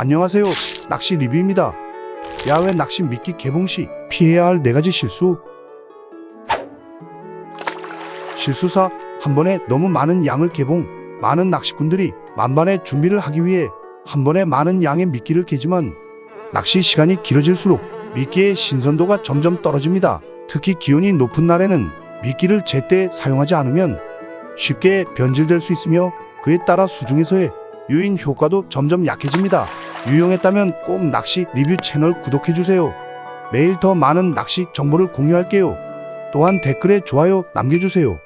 안녕하세요. 낚시 리뷰입니다. 야외 낚시 미끼 개봉 시 피해야 할 4가지 실수. 실수사, 한 번에 너무 많은 양을 개봉. 많은 낚시꾼들이 만반의 준비를 하기 위해 한 번에 많은 양의 미끼를 개지만 낚시 시간이 길어질수록 미끼의 신선도가 점점 떨어집니다. 특히 기온이 높은 날에는 미끼를 제때 사용하지 않으면 쉽게 변질될 수 있으며 그에 따라 수중에서의 유인 효과도 점점 약해집니다. 유용했다면 꼭 낚시 리뷰 채널 구독해주세요. 매일 더 많은 낚시 정보를 공유할게요. 또한 댓글에 좋아요 남겨주세요.